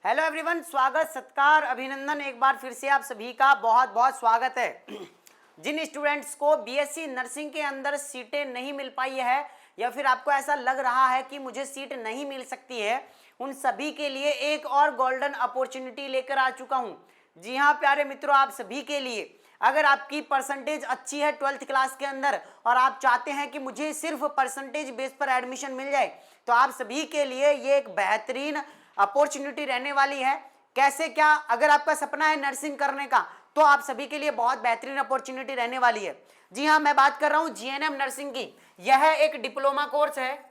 Hello everyone, स्वागत सत्कार अभिनंदन एक बार फिर से आप सभी का बहुत बहुत स्वागत है। जिन स्टूडेंट्स को बीएससी नर्सिंग के अंदर सीटें नहीं मिल पाई है या फिर आपको ऐसा लग रहा है कि मुझे सीट नहीं मिल सकती है, उन सभी के लिए एक और गोल्डन अपॉर्चुनिटी लेकर आ चुका हूं। जी हाँ प्यारे मित्रों, आप सभी के लिए अगर आपकी परसेंटेज अच्छी है 12th क्लास के अंदर और आप चाहते हैं कि मुझे सिर्फ परसेंटेज बेस पर एडमिशन मिल जाए, तो आप सभी के लिए ये एक बेहतरीन अपॉर्चुनिटी रहने वाली है। कैसे क्या? अगर आपका सपना है नर्सिंग करने का तो आप सभी के लिए बहुत बेहतरीन अपॉर्चुनिटी रहने वाली है। जी हाँ, मैं बात कर रहा हूं जीएनएम नर्सिंग की। यह एक डिप्लोमा कोर्स है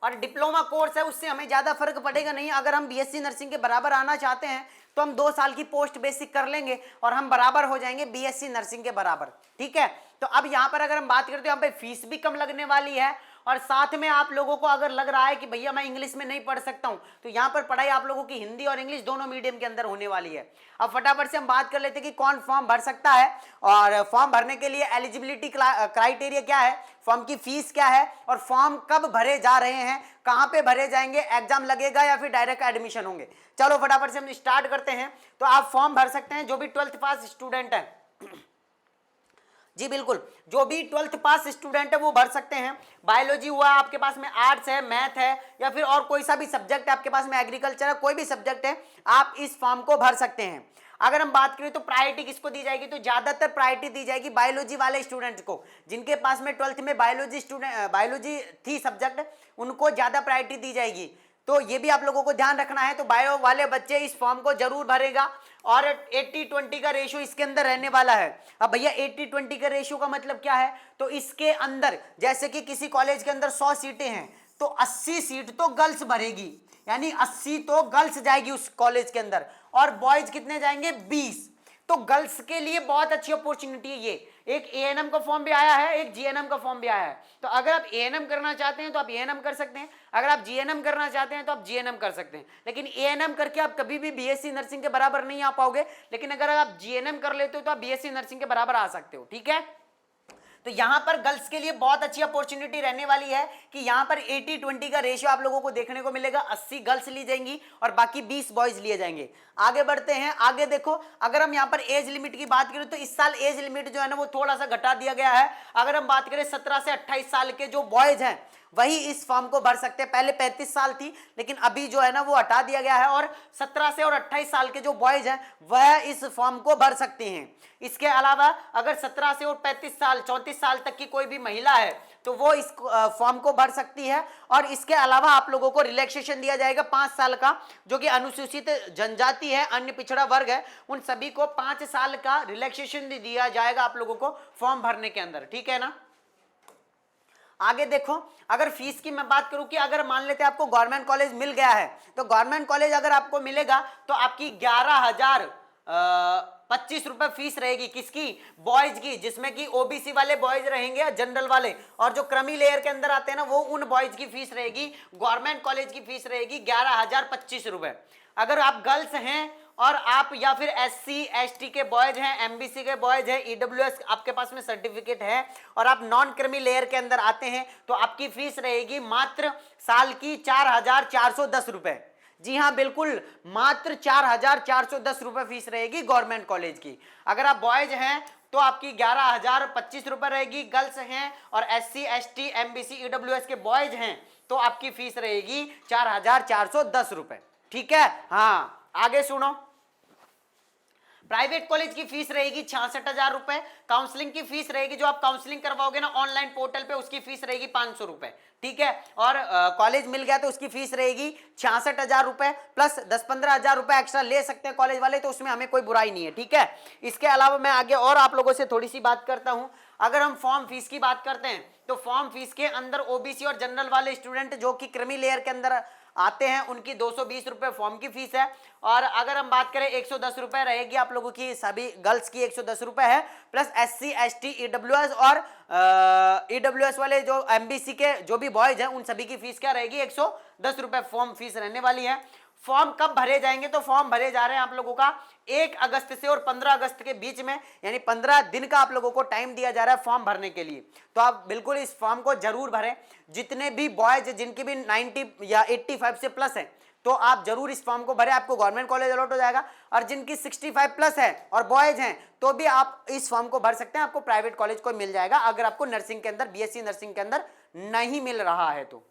और डिप्लोमा कोर्स है, उससे हमें ज्यादा फर्क पड़ेगा नहीं। अगर हम बीएससी नर्सिंग के बराबर आना चाहते हैं तो हम 2 साल की पोस्ट बेसिक कर लेंगे और हम बराबर हो जाएंगे बीएससी नर्सिंग के बराबर। ठीक है, तो अब यहाँ पर अगर हम बात करते हैं, यहाँ पे फीस भी कम लगने वाली है और साथ में आप लोगों को अगर लग रहा है कि भैया मैं इंग्लिश में नहीं पढ़ सकता हूं, तो यहाँ पर पढ़ाई आप लोगों की हिंदी और इंग्लिश दोनों मीडियम के अंदर होने वाली है। अब फटाफट से हम बात कर लेते हैं कि कौन फॉर्म भर सकता है और फॉर्म भरने के लिए एलिजिबिलिटी क्राइटेरिया क्या है, फॉर्म की फीस क्या है और फॉर्म कब भरे जा रहे हैं, कहां पे भरे जाएंगे, एग्जाम लगेगा या फिर डायरेक्ट एडमिशन होंगे। चलो फटाफट से हम स्टार्ट करते हैं। तो आप फॉर्म भर सकते हैं जो भी 12th पास स्टूडेंट है। जी बिल्कुल, जो भी 12th पास स्टूडेंट है वो भर सकते हैं। बायोलॉजी हुआ आपके पास में, आर्ट्स है, मैथ है या फिर और कोई सा भी सब्जेक्ट है आपके पास में, एग्रीकल्चर है, कोई भी सब्जेक्ट है, आप इस फॉर्म को भर सकते हैं। अगर हम बात करें तो प्रायोरिटी किसको दी जाएगी, तो ज्यादातर प्रायोरिटी दी जाएगी बायोलॉजी वाले स्टूडेंट्स को। जिनके पास में 12th में बायोलॉजी थी सब्जेक्ट, उनको ज्यादा प्रायोरिटी दी जाएगी। तो ये भी आप लोगों को ध्यान रखना है। तो बायो वाले बच्चे इस फॉर्म को जरूर भरेगा और 80-20 का रेशियो इसके अंदर रहने वाला है। अब भैया 80-20 का रेशियो का मतलब क्या है, तो इसके अंदर जैसे कि किसी कॉलेज के अंदर 100 सीटें हैं तो 80 सीट तो गर्ल्स भरेगी, यानी 80 तो गर्ल्स जाएगी उस कॉलेज के अंदर और बॉयज कितने जाएंगे, 20। तो गर्ल्स के लिए बहुत अच्छी अपॉर्चुनिटी है ये। एक एएनएम का फॉर्म भी आया है, एक जीएनएम का फॉर्म भी आया है। तो अगर आप एएनएम करना चाहते हैं तो आप एएनएम कर सकते हैं, अगर आप जीएनएम करना चाहते हैं तो आप जीएनएम कर सकते हैं। लेकिन एएनएम करके आप कभी भी बीएससी नर्सिंग के बराबर नहीं आ पाओगे, लेकिन अगर आप जीएनएम कर लेते हो तो आप बीएससी नर्सिंग के बराबर आ सकते हो। ठीक है, तो यहां पर गर्ल्स के लिए बहुत अच्छी अपॉर्चुनिटी रहने वाली है कि यहां पर 80-20 का रेशियो आप लोगों को देखने को मिलेगा। 80 गर्ल्स ली जाएंगी और बाकी 20 बॉयज लिए जाएंगे। आगे बढ़ते हैं, आगे देखो, अगर हम यहां पर एज लिमिट की बात करें तो इस साल एज लिमिट जो है ना वो थोड़ा सा घटा दिया गया है। अगर हम बात करें 17 से 28 साल के जो बॉयज हैं वही इस फॉर्म को भर सकते हैं। पहले 35 साल थी लेकिन अभी जो है ना वो हटा दिया गया है और 17 से और 28 साल के जो बॉयज हैं वह इस फॉर्म को भर सकते हैं। इसके अलावा अगर 17 से और 35 साल 34 साल तक की कोई भी महिला है तो वो इस फॉर्म को भर सकती है। और इसके अलावा आप लोगों को रिलैक्सेशन दिया जाएगा 5 साल का, जो कि अनुसूचित जनजाति है, अन्य पिछड़ा वर्ग है, उन सभी को 5 साल का रिलैक्सेशन दिया जाएगा आप लोगों को फॉर्म भरने के अंदर। ठीक है ना। आगे देखो, अगर फीस की मैं बात करूं कि अगर मान लेते हैं आपको गवर्नमेंट कॉलेज मिल गया है तो गवर्नमेंट कॉलेज अगर आपको मिलेगा तो आपकी 11,025 रुपए फीस रहेगी। किसकी? बॉयज की, जिसमें कि ओबीसी वाले बॉयज रहेंगे, जनरल वाले, और जो क्रमी लेयर के अंदर आते हैं ना वो उन बॉयज की फीस रहेगी। गवर्नमेंट कॉलेज की फीस रहेगी 11,025 रुपए। अगर आप गर्ल्स हैं और आप या फिर एससी एसटी के बॉयज हैं, एमबीसी के बॉयज हैं, ईडब्ल्यूएस आपके पास में सर्टिफिकेट है और आप नॉन क्रिमी लेयर के अंदर आते हैं तो आपकी फीस रहेगी मात्र साल की 4,410 रुपए। जी हाँ बिल्कुल, मात्र 4,410 रुपए फीस रहेगी गवर्नमेंट कॉलेज की। अगर आप बॉयज हैं तो आपकी 11,025 रुपए रहेगी, गर्ल्स हैं और एससी एसटी एमबीसी ईडब्ल्यूएस के बॉयज हैं तो आपकी फीस रहेगी 4,410 रुपए। ठीक है। हाँ आगे सुनो, प्राइवेट कॉलेज की फीस रहेगी 66,000 रुपए। काउंसलिंग की फीस रहेगी, जो आप काउंसलिंग करवाओगे ना ऑनलाइन पोर्टल पे, उसकी फीस रहेगी 500 रुपए। ठीक है, और कॉलेज मिल गया तो उसकी फीस रहेगी 66,000 रुपए प्लस 10-15,000 रुपए एक्स्ट्रा ले सकते हैं कॉलेज वाले, तो उसमें हमें कोई बुराई नहीं है। ठीक है, इसके अलावा मैं आगे और आप लोगों से थोड़ी सी बात करता हूं। अगर हम फॉर्म फीस की बात करते हैं तो फॉर्म फीस के अंदर ओबीसी और जनरल वाले स्टूडेंट जो कि क्रिमी लेयर के अंदर आते हैं उनकी 220 रुपए फॉर्म की फीस है। और अगर हम बात करें 110 रुपए रहेगी आप लोगों की, सभी गर्ल्स की 110 रुपए है, प्लस एससी एसटी ईडब्ल्यूएस और ईडब्ल्यूएस वाले जो एमबीसी के जो भी बॉयज हैं उन सभी की फीस क्या रहेगी, 110 रुपए फॉर्म फीस रहने वाली है। फॉर्म कब भरे जाएंगे, तो फॉर्म भरे जा रहे हैं आप लोगों का 1 अगस्त से और 15 अगस्त के बीच में, यानी 15 दिन का आप लोगों को टाइम दिया जा रहा है फॉर्म भरने के लिए। तो आप बिल्कुल इस फॉर्म को जरूर भरें। जितने भी बॉयज जिनकी भी 90 या 85 से प्लस है तो आप जरूर इस फॉर्म को भरें, आपको गवर्नमेंट कॉलेज अलॉट हो जाएगा। और जिनकी 65 प्लस है और बॉयज हैं तो भी आप इस फॉर्म को भर सकते हैं, आपको प्राइवेट कॉलेज को मिल जाएगा अगर आपको नर्सिंग के अंदर, बीएससी नर्सिंग के अंदर नहीं मिल रहा है तो।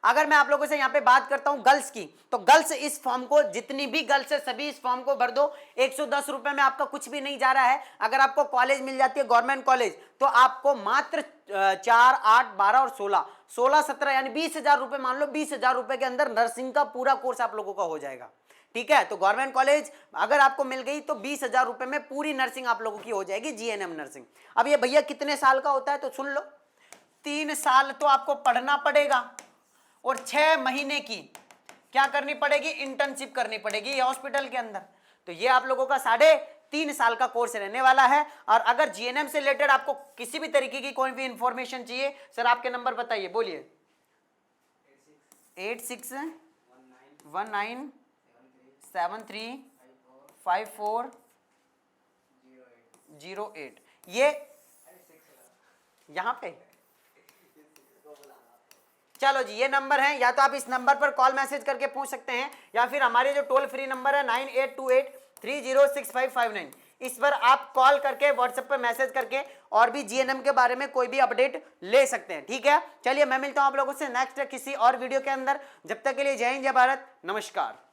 अगर मैं आप लोगों से यहाँ पे बात करता हूं गर्ल्स की, तो गर्ल्स इस फॉर्म को, जितनी भी गर्ल्स है सभी इस फॉर्म को भर दो। 110 रुपए में आपका कुछ भी नहीं जा रहा है। अगर आपको कॉलेज मिल जाती है गवर्नमेंट कॉलेज तो आपको मात्र 4, 8, 12 और 16, 17 यानी 20,000 रुपए, मान लो 20,000 रुपए के अंदर नर्सिंग का पूरा कोर्स आप लोगों का हो जाएगा। ठीक है, तो गवर्नमेंट कॉलेज अगर आपको मिल गई तो 20,000 रुपए में पूरी नर्सिंग आप लोगों की हो जाएगी, जीएनएम नर्सिंग। अब ये भैया कितने साल का होता है तो सुन लो, 3 साल तो आपको पढ़ना पड़ेगा और 6 महीने की क्या करनी पड़ेगी, इंटर्नशिप करनी पड़ेगी ये हॉस्पिटल के अंदर। तो ये आप लोगों का 3.5 साल का कोर्स रहने वाला है। और अगर जीएनएम से रिलेटेड आपको किसी भी तरीके की कोई भी इंफॉर्मेशन चाहिए, सर आपके नंबर बताइए, बोलिए। 8619735408। ये यहां पे चलो जी, ये नंबर है, या तो आप इस नंबर पर कॉल मैसेज करके पूछ सकते हैं, या फिर हमारे जो टोल फ्री नंबर है 9828306559, इस पर आप कॉल करके, व्हाट्सएप पर मैसेज करके और भी जीएनएम के बारे में कोई भी अपडेट ले सकते हैं। ठीक है, चलिए मैं मिलता हूं आप लोगों से नेक्स्ट किसी और वीडियो के अंदर। जब तक के लिए जय हिंद, जय भारत, नमस्कार।